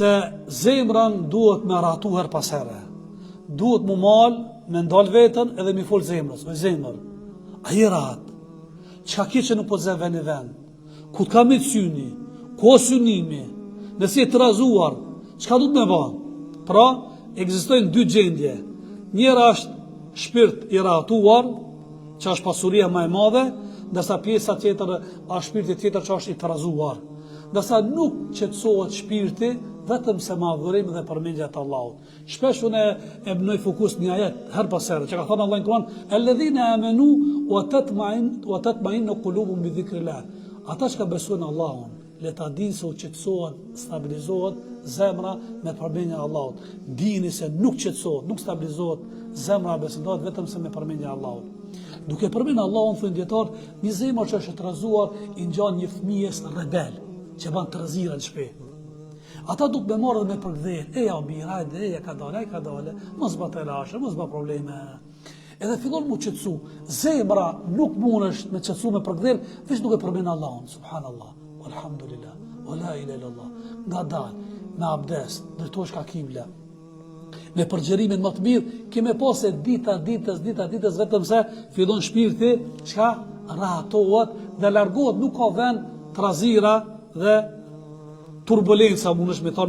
se zemrën duhet me ratu her pas here. Duhet mu mal, me ndal vetën edhe mi fol zemrës. O zemrë, a i rahat, qka ki që nuk po të zeve një vend, ku t'ka me të syni, ku o synimi, nësi e të razuar, qka du të me ba? Pra, egzistojnë dy gjendje. Njëra është shpirt i rahatuar, që është pasuria më e madhe, ndërsa pjesa tjetër është shpirti tjetër që është i të razuar. Ndërsa nuk qetësohet shpirti vetëm se madhërim dhe përmendja të Allahut. Shpesh unë e bënoj fokus një ajet her pas here, që ka thënë Allah në Kur'an, alladhina amanu wa tatma'innu qulubuhum bi dhikrillah. Ata që ka besojnë Allahun, le ta dinë se u qetësohet, stabilizohet zemra me përmendjen e Allahut. Dini se nuk qetësohet, nuk stabilizohet zemra besimtarit vetëm se me përmendjen e Allahut. Duke përmendur Allahun, thonë dietar, një zemër që është trazuar i ngjan një fëmijës rebel, që ban trazira në shpejt. Ata duk me marrë dhe me përgdhen, eja o mirë, hajde, eja ka dale, mos ba të lashe, mos ba probleme. Edhe fillon mu qëtësu, zemra nuk mund është me qëtësu me përgdhen, veç nuk e përmenë Allahun, subhanallah, alhamdulillah, o la ila illallah, nga dal, me abdes, drejtosh ka kibla, me përgjerimin më të mirë, kime pose ditës, vetëm se fillon shpirti, qka rahatohet dhe largohet, nuk ka vend trazira dhe turbulenca, mund është me thonë